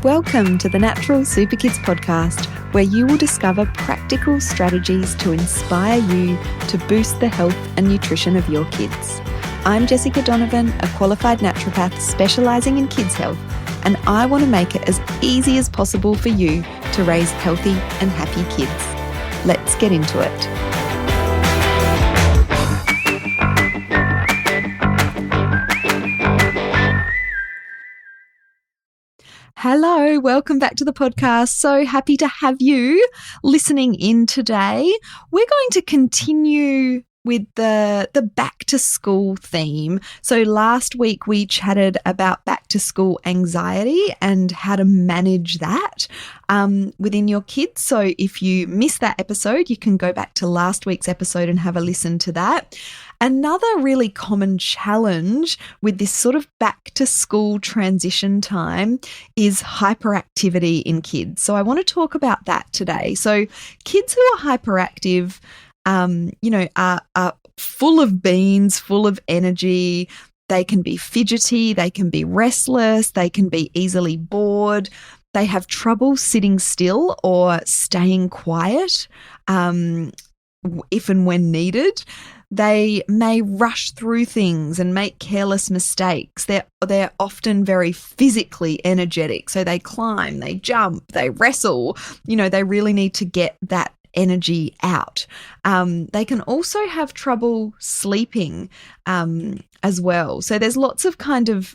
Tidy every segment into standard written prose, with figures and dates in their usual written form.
Welcome to the Natural Super Kids podcast, where you will discover practical strategies to inspire you to boost the health and nutrition of your kids. I'm Jessica Donovan, a qualified naturopath specialising in kids' health, and I want to make it as easy as possible for you to raise healthy and happy kids. Let's get into it. Hello, welcome back to the podcast. So happy to have you listening in today. We're going to continue with the back to school theme. So last week we chatted about back to school anxiety and how to manage that within your kids. So if you missed that episode, you can go back to last week's episode and have a listen to that. Another really common challenge with this sort of back to school transition time is hyperactivity in kids. So I want to talk about that today. So kids who are hyperactive, are full of beans, full of energy. They can be fidgety, they can be restless, they can be easily bored. They have trouble sitting still or staying quiet if and when needed. They may rush through things and make careless mistakes. They're often very physically energetic. So they climb, they jump, they wrestle. They really need to get that energy out. They can also have trouble sleeping as well. So there's lots of kind of,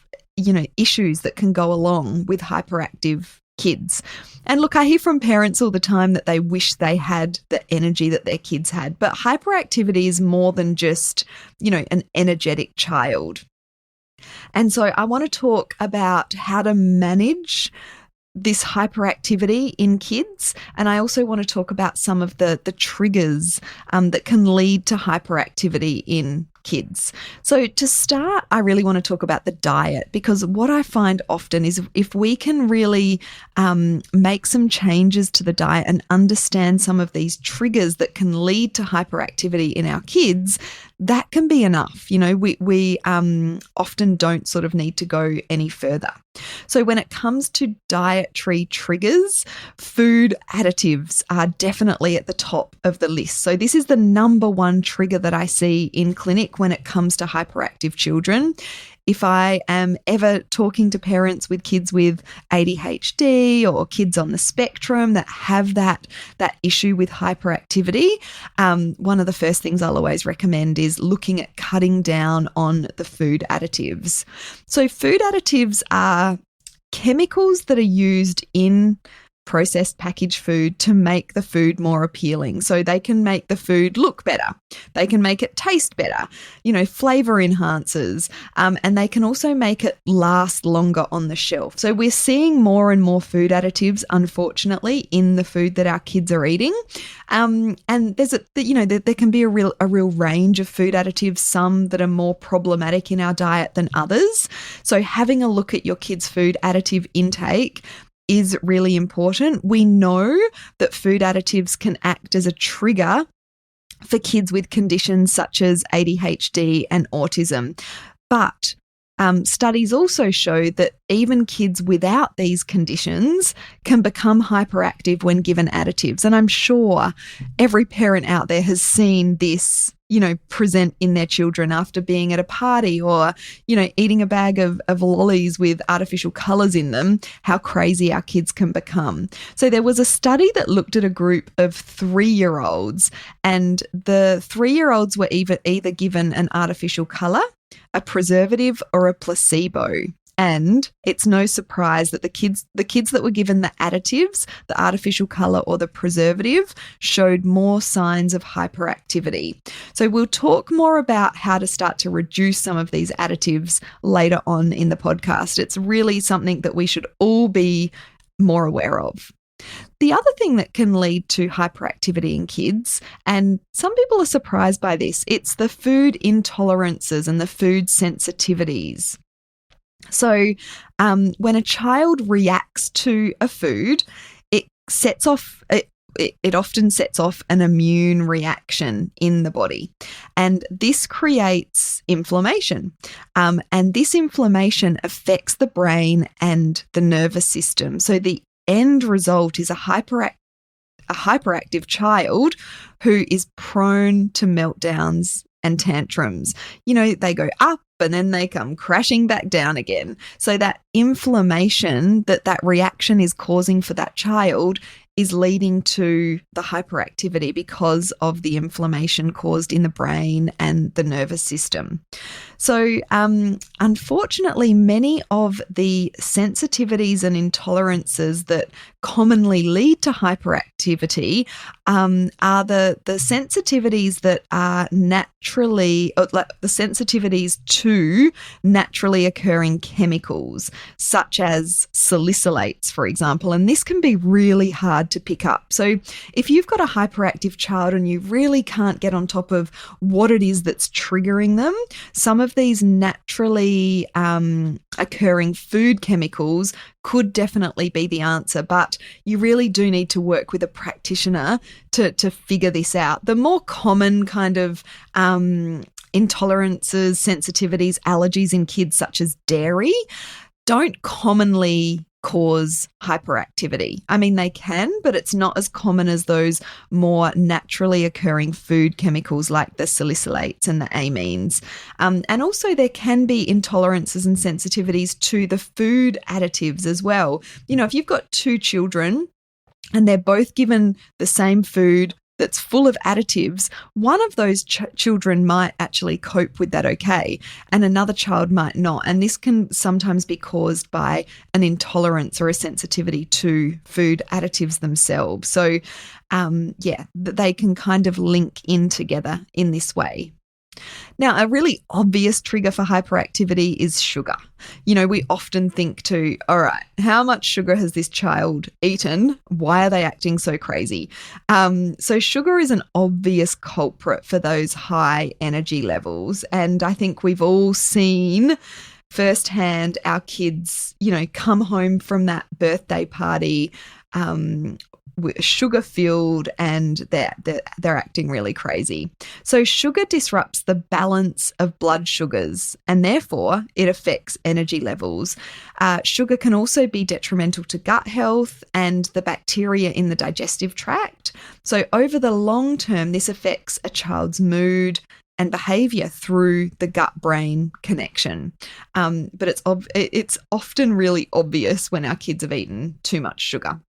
issues that can go along with hyperactive kids. And look, I hear from parents all the time that they wish they had the energy that their kids had. But hyperactivity is more than just, an energetic child. And so I want to talk about how to manage this hyperactivity in kids. And I also want to talk about some of the triggers that can lead to hyperactivity in kids. So to start, I really want to talk about the diet, because what I find often is if we can really make some changes to the diet and understand some of these triggers that can lead to hyperactivity in our kids, that can be enough. We often don't sort of need to go any further. So when it comes to dietary triggers, food additives are definitely at the top of the list. So this is the number one trigger that I see in clinic when it comes to hyperactive children. If I am ever talking to parents with kids with ADHD or kids on the spectrum that have that issue with hyperactivity, one of the first things I'll always recommend is looking at cutting down on the food additives. So food additives are chemicals that are used in processed packaged food to make the food more appealing. So they can make the food look better. They can make it taste better, flavor enhancers, and they can also make it last longer on the shelf. So we're seeing more and more food additives, unfortunately, in the food that our kids are eating. And there's there can be a real range of food additives, some that are more problematic in our diet than others. So having a look at your kids' food additive intake is really important. We know that food additives can act as a trigger for kids with conditions such as ADHD and autism. But studies also show that even kids without these conditions can become hyperactive when given additives. And I'm sure every parent out there has seen this present in their children after being at a party or, eating a bag of lollies with artificial colours in them, how crazy our kids can become. So there was a study that looked at a group of 3-year-olds, and the 3-year-olds were either given an artificial colour, a preservative, or a placebo. And it's no surprise that the kids that were given the additives, the artificial colour or the preservative, showed more signs of hyperactivity. So we'll talk more about how to start to reduce some of these additives later on in the podcast. It's really something that we should all be more aware of. The other thing that can lead to hyperactivity in kids, and some people are surprised by this, it's the food intolerances and the food sensitivities. So when a child reacts to a food, it sets off it often sets off an immune reaction in the body. And this creates inflammation. And this inflammation affects the brain and the nervous system. So the end result is a hyperactive child who is prone to meltdowns and tantrums. They go up and then they come crashing back down again. So that inflammation that reaction is causing for that child is leading to the hyperactivity because of the inflammation caused in the brain and the nervous system. So, unfortunately, many of the sensitivities and intolerances that commonly lead to hyperactivity are the sensitivities that are naturally, the sensitivities to naturally occurring chemicals, such as salicylates, for example. And this can be really hard to pick up. So if you've got a hyperactive child and you really can't get on top of what it is that's triggering them, some of these naturally occurring food chemicals could definitely be the answer, but you really do need to work with a practitioner to figure this out. The more common kind of intolerances, sensitivities, allergies in kids, such as dairy, don't commonly cause hyperactivity. I mean, they can, but it's not as common as those more naturally occurring food chemicals like the salicylates and the amines. And also there can be intolerances and sensitivities to the food additives as well. If you've got two children and they're both given the same food that's full of additives, one of those children might actually cope with that okay, and another child might not. And this can sometimes be caused by an intolerance or a sensitivity to food additives themselves. So, they can kind of link in together in this way. Now, a really obvious trigger for hyperactivity is sugar. We often think too, all right, how much sugar has this child eaten? Why are they acting so crazy? So sugar is an obvious culprit for those high energy levels. And I think we've all seen firsthand our kids, come home from that birthday party, sugar filled, and they're acting really crazy. So sugar disrupts the balance of blood sugars and therefore it affects energy levels. Sugar can also be detrimental to gut health and the bacteria in the digestive tract. So over the long term, this affects a child's mood and behaviour through the gut-brain connection. But it's often really obvious when our kids have eaten too much sugar.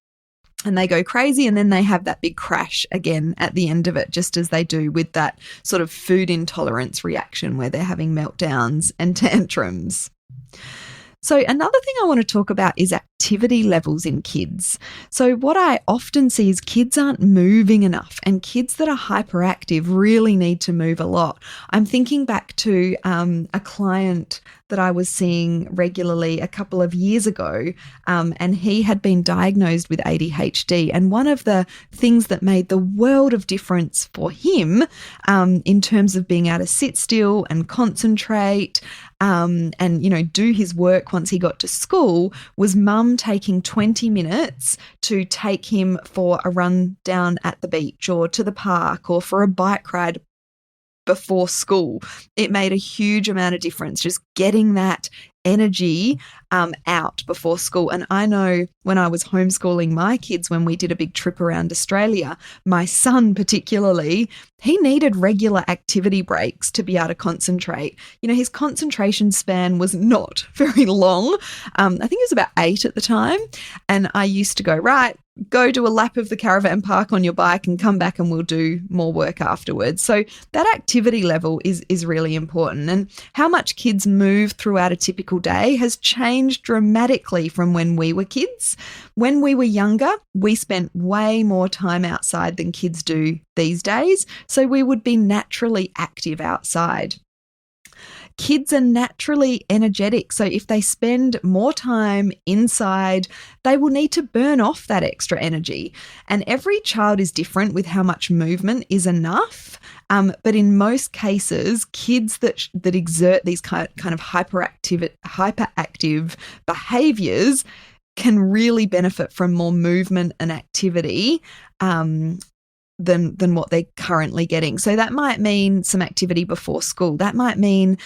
And they go crazy and then they have that big crash again at the end of it, just as they do with that sort of food intolerance reaction where they're having meltdowns and tantrums. So another thing I want to talk about is activity levels in kids. So what I often see is kids aren't moving enough, and kids that are hyperactive really need to move a lot. I'm thinking back to a client that I was seeing regularly a couple of years ago, and he had been diagnosed with ADHD. And one of the things that made the world of difference for him in terms of being able to sit still and concentrate and, do his work once he got to school was mum taking 20 minutes to take him for a run down at the beach or to the park or for a bike ride before school. It made a huge amount of difference just getting that energy out before school. And I know when I was homeschooling my kids, when we did a big trip around Australia, my son particularly, he needed regular activity breaks to be able to concentrate. His concentration span was not very long. I think it was about 8 at the time. And I used to go, right, go do a lap of the caravan park on your bike and come back and we'll do more work afterwards. So that activity level is really important. And how much kids move throughout a typical day has changed dramatically from when we were kids. When we were younger, we spent way more time outside than kids do these days. So we would be naturally active outside. Kids are naturally energetic, so if they spend more time inside, they will need to burn off that extra energy. And every child is different with how much movement is enough. But in most cases, kids that exert these kind of hyperactive behaviours can really benefit from more movement and activity than what they're currently getting. So that might mean some activity before school. That might mean,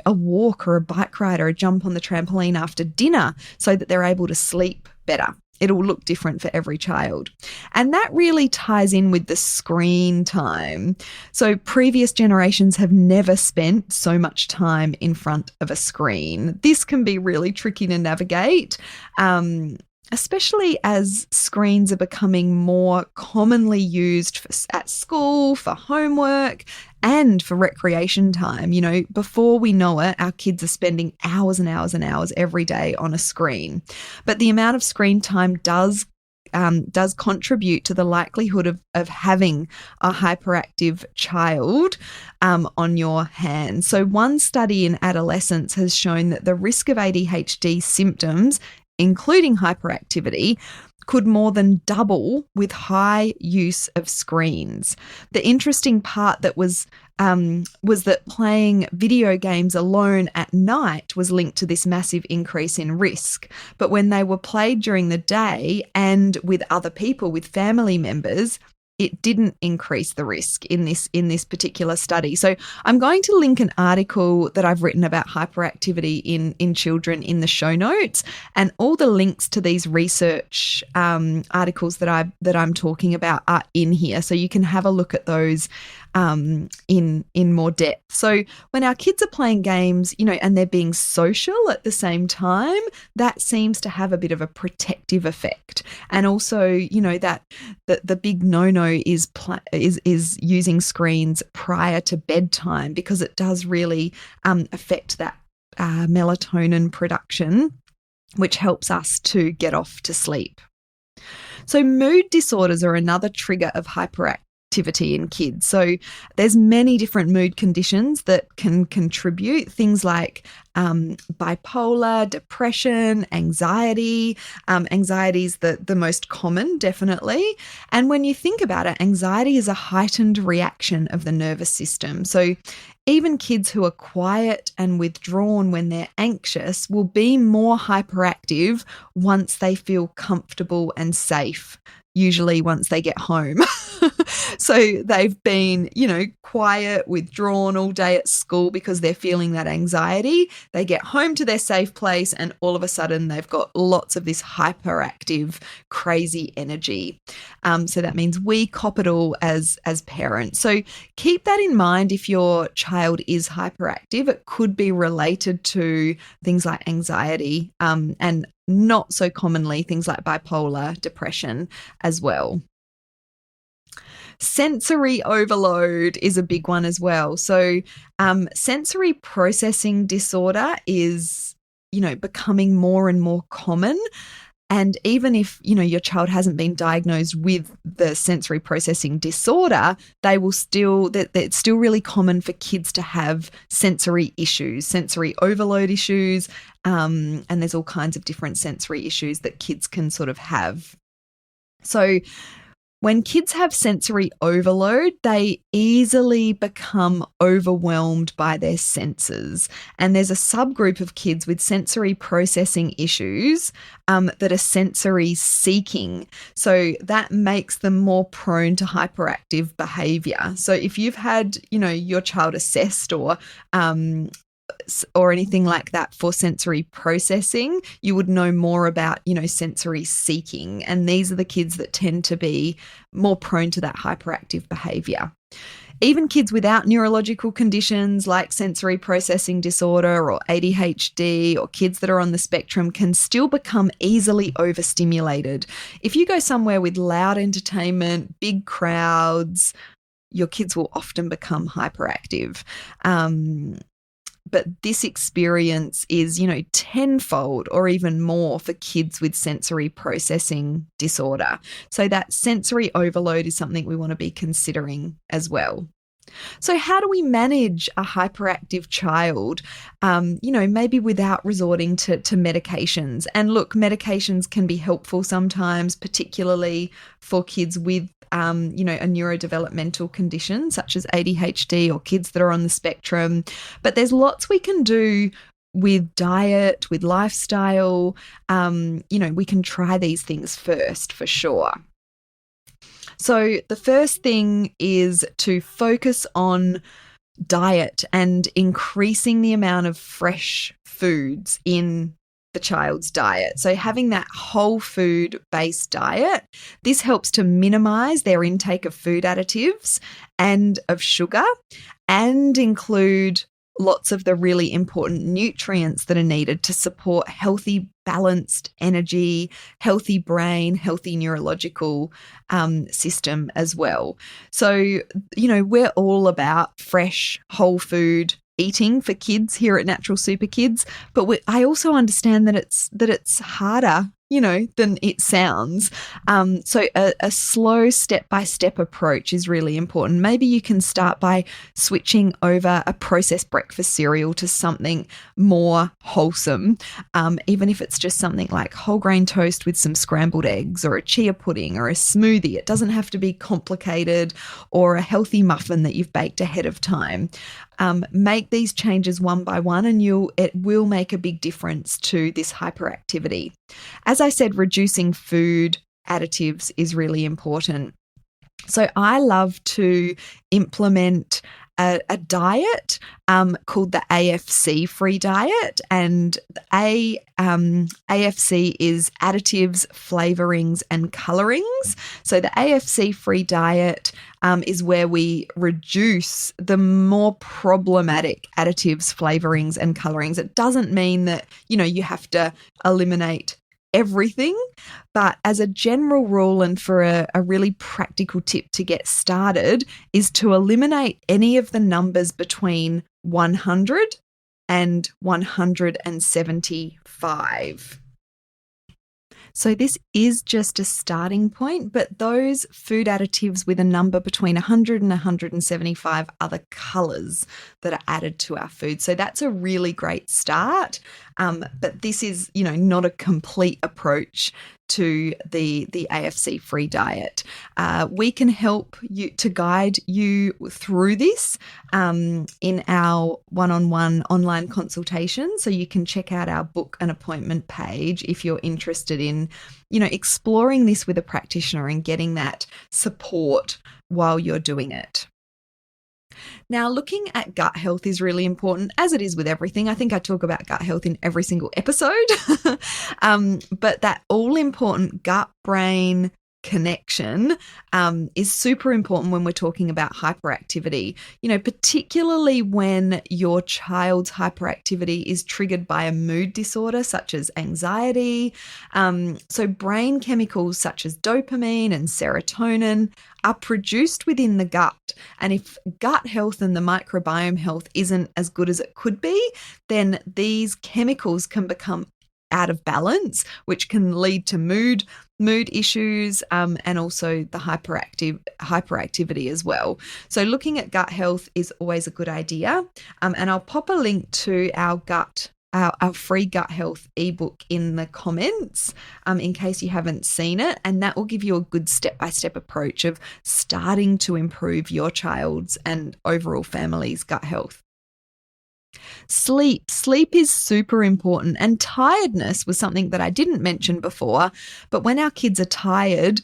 a walk or a bike ride or a jump on the trampoline after dinner so that they're able to sleep better. It'll look different for every child. And that really ties in with the screen time. So previous generations have never spent so much time in front of a screen. This can be really tricky to navigate, especially as screens are becoming more commonly used at school, for homework, and for recreation time. Before we know it, our kids are spending hours and hours and hours every day on a screen. But the amount of screen time does contribute to the likelihood of having a hyperactive child on your hands. So one study in adolescents has shown that the risk of ADHD symptoms, including hyperactivity, could more than double with high use of screens. The interesting part that was that playing video games alone at night was linked to this massive increase in risk. But when they were played during the day and with other people, with family members, it didn't increase the risk in this particular study. So I'm going to link an article that I've written about hyperactivity in children in the show notes, and all the links to these research articles that I'm talking about are in here, so you can have a look at those in more depth. So when our kids are playing games, and they're being social at the same time, that seems to have a bit of a protective effect. And also, that the big no-no is using screens prior to bedtime, because it does really affect that melatonin production, which helps us to get off to sleep. So mood disorders are another trigger of hyperactivity in kids. So there's many different mood conditions that can contribute, things like bipolar, depression, anxiety. Anxiety is the most common, definitely. And when you think about it, anxiety is a heightened reaction of the nervous system. So even kids who are quiet and withdrawn when they're anxious will be more hyperactive once they feel comfortable and safe, usually once they get home. So they've been, quiet, withdrawn all day at school because they're feeling that anxiety. They get home to their safe place and all of a sudden they've got lots of this hyperactive, crazy energy. So that means we cop it all as parents. So keep that in mind if your child is hyperactive. It could be related to things like anxiety, and not so commonly things like bipolar, depression as well. Sensory overload is a big one as well. So sensory processing disorder is, becoming more and more common. And even if, your child hasn't been diagnosed with the sensory processing disorder, it's still really common for kids to have sensory issues, sensory overload issues, and there's all kinds of different sensory issues that kids can sort of have. So when kids have sensory overload, they easily become overwhelmed by their senses. And there's a subgroup of kids with sensory processing issues that are sensory seeking. So that makes them more prone to hyperactive behaviour. So if you've had, your child assessed or anything like that for sensory processing, you would know more about, sensory seeking. And these are the kids that tend to be more prone to that hyperactive behaviour. Even kids without neurological conditions like sensory processing disorder or ADHD, or kids that are on the spectrum, can still become easily overstimulated. If you go somewhere with loud entertainment, big crowds, your kids will often become hyperactive. But this experience is, tenfold or even more for kids with sensory processing disorder. So that sensory overload is something we want to be considering as well. So how do we manage a hyperactive child, maybe without resorting to medications? And look, medications can be helpful sometimes, particularly for kids with a neurodevelopmental condition such as ADHD or kids that are on the spectrum. But there's lots we can do with diet, with lifestyle, we can try these things first for sure. So the first thing is to focus on diet and increasing the amount of fresh foods in the child's diet. So having that whole food based diet, this helps to minimize their intake of food additives and of sugar, and include lots of the really important nutrients that are needed to support healthy, balanced energy, healthy brain, healthy neurological system as well. So, we're all about fresh, whole food eating for kids here at Natural Super Kids, but I also understand that it's harder than it sounds. So a slow step-by-step approach is really important. Maybe you can start by switching over a processed breakfast cereal to something more wholesome, even if it's just something like whole grain toast with some scrambled eggs, or a chia pudding, or a smoothie. It doesn't have to be complicated, or a healthy muffin that you've baked ahead of time. Make these changes one by one, and it will make a big difference to this hyperactivity. As I said, reducing food additives is really important. So I love to implement a diet called the AFC-free diet, and AFC is additives, flavorings, and colorings. So the AFC-free diet is where we reduce the more problematic additives, flavorings, and colorings. It doesn't mean that you have to eliminate everything, but as a general rule, and for a really practical tip to get started, is to eliminate any of the numbers between 100 and 175. So this is just a starting point, but those food additives with a number between 100 and 175 are the colours that are added to our food. So that's a really great start. But this is, not a complete approach to the AFC-free diet. We can help you to guide you through this in our one-on-one online consultation. So you can check out our book an appointment page if you're interested in, exploring this with a practitioner and getting that support while you're doing it. Now, looking at gut health is really important, as it is with everything. I think I talk about gut health in every single episode, but that all-important gut-brain connection is super important when we're talking about hyperactivity, particularly when your child's hyperactivity is triggered by a mood disorder such as anxiety. So brain chemicals such as dopamine and serotonin are produced within the gut. And if gut health and the microbiome health isn't as good as it could be, then these chemicals can become out of balance, which can lead to mood issues, and also the hyperactivity as well. So looking at gut health is always a good idea. And I'll pop a link to our free gut health ebook in the comments in case you haven't seen it. And that will give you a good step-by-step approach of starting to improve your child's and overall family's gut health. Sleep is super important, and tiredness was something that I didn't mention before, but when our kids are tired,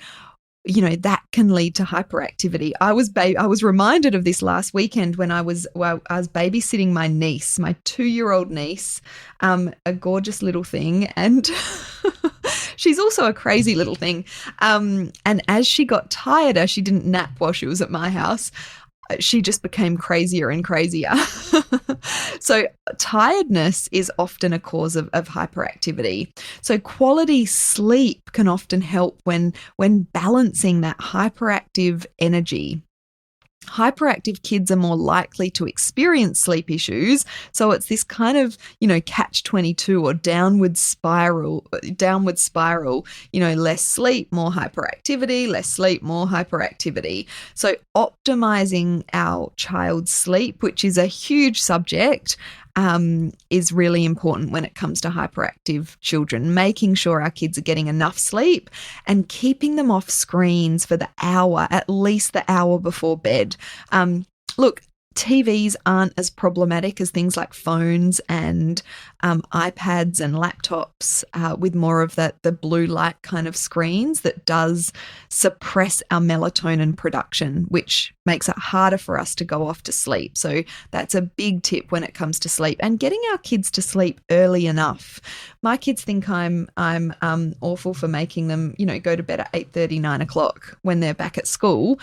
that can lead to hyperactivity. I was reminded of this last weekend when I was babysitting my niece, my 2-year-old niece, a gorgeous little thing, and she's also a crazy little thing. And as she got tireder, she didn't nap while she was at my house. She just became crazier and crazier. So tiredness is often a cause of hyperactivity. So quality sleep can often help when balancing that hyperactive energy. Hyperactive kids are more likely to experience sleep issues. So it's this kind of, catch-22 or downward spiral, less sleep, more hyperactivity, less sleep, more hyperactivity. So optimizing our child's sleep, which is a huge subject, is really important when it comes to hyperactive children, making sure our kids are getting enough sleep and keeping them off screens for at least the hour before bed. Look, TVs aren't as problematic as things like phones and iPads and laptops with more of the blue light kind of screens that does suppress our melatonin production, which makes it harder for us to go off to sleep. So that's a big tip when it comes to sleep and getting our kids to sleep early enough. My kids think I'm awful for making them, go to bed at 8:30, 9 o'clock when they're back at school.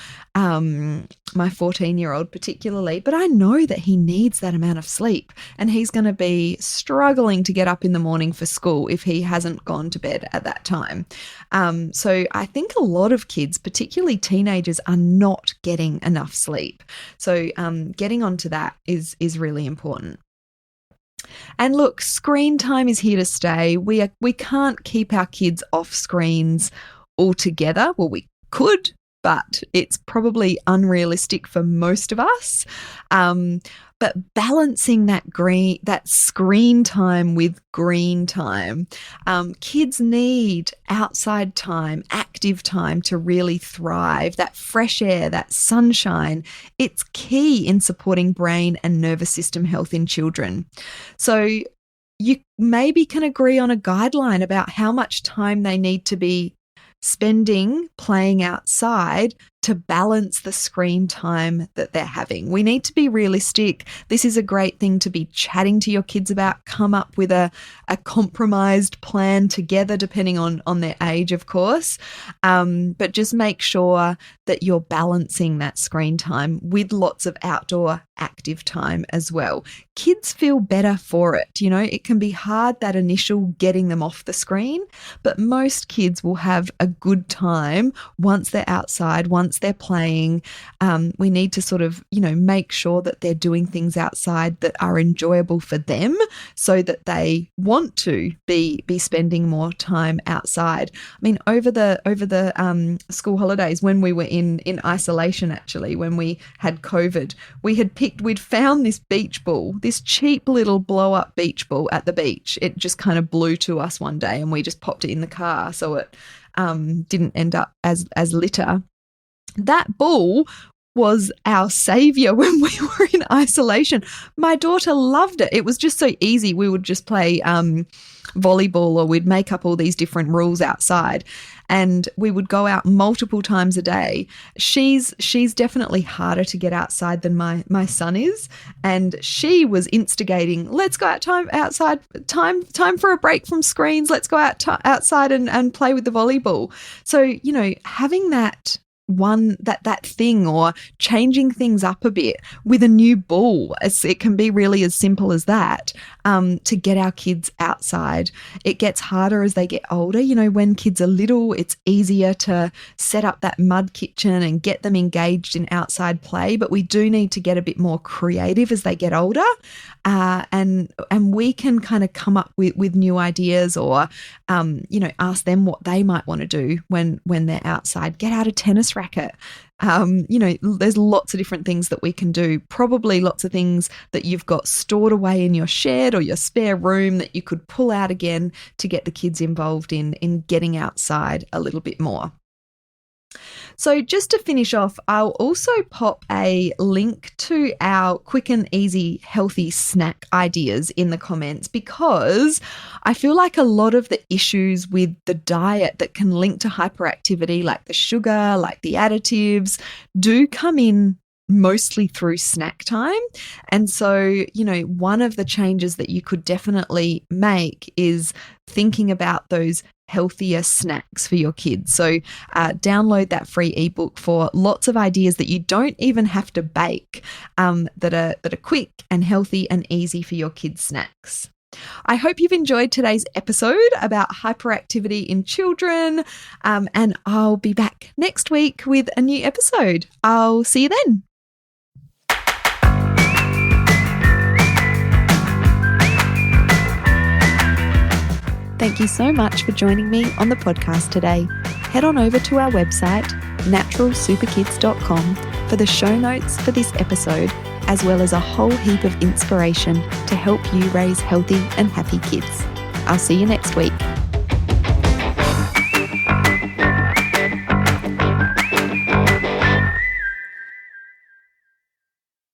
My 14-year-old particularly, but I know that he needs that amount of sleep and he's going to be struggling to get up in the morning for school if he hasn't gone to bed at that time. So I think a lot of kids, particularly teenagers, are not getting enough sleep. So getting onto that is really important. And look, screen time is here to stay. We can't keep our kids off screens altogether. Well, we could, but it's probably unrealistic for most of us. But balancing that screen time with green time. Kids need outside time, active time to really thrive. That fresh air, that sunshine, it's key in supporting brain and nervous system health in children. So you maybe can agree on a guideline about how much time they need to be spending playing outside to balance the screen time that they're having. We need to be realistic. This is a great thing to be chatting to your kids about. Come up with a compromised plan together, depending on their age, of course. But just make sure that you're balancing that screen time with lots of outdoor active time as well. Kids feel better for it. It can be hard, that initial getting them off the screen, but most kids will have a good time once they're outside, once they're playing. We need to sort of, make sure that they're doing things outside that are enjoyable for them so that they want to be spending more time outside. I mean, over the school holidays, when we were in isolation, actually, when we had COVID, we'd found this beach ball, this cheap little blow up beach ball at the beach. It just kind of blew to us one day and we just popped it in the car so it didn't end up as litter. That ball was our savior when we were in isolation. My daughter loved it. It was just so easy. We would just play volleyball, or we'd make up all these different rules outside, and we would go out multiple times a day. She's definitely harder to get outside than my son is, and she was instigating, let's go outside, time for a break from screens, let's go outside and play with the volleyball. So, having that thing, or changing things up a bit with a new ball, it can be really as simple as that, to get our kids outside. It gets harder as they get older. When kids are little, it's easier to set up that mud kitchen and get them engaged in outside play, but we do need to get a bit more creative as they get older, and we can kind of come up with new ideas, or ask them what they might want to do when they're outside. Get out a tennis racket. There's lots of different things that we can do. Probably lots of things that you've got stored away in your shed or your spare room that you could pull out again to get the kids involved in getting outside a little bit more. So just to finish off, I'll also pop a link to our quick and easy healthy snack ideas in the comments, because I feel like a lot of the issues with the diet that can link to hyperactivity, like the sugar, like the additives, do come in mostly through snack time. And so, one of the changes that you could definitely make is thinking about those healthier snacks for your kids. So download that free ebook for lots of ideas that you don't even have to bake, that are quick and healthy and easy for your kids' snacks. I hope you've enjoyed today's episode about hyperactivity in children, and I'll be back next week with a new episode. I'll see you then. Thank you so much for joining me on the podcast today. Head on over to our website, naturalsuperkids.com, for the show notes for this episode, as well as a whole heap of inspiration to help you raise healthy and happy kids. I'll see you next week.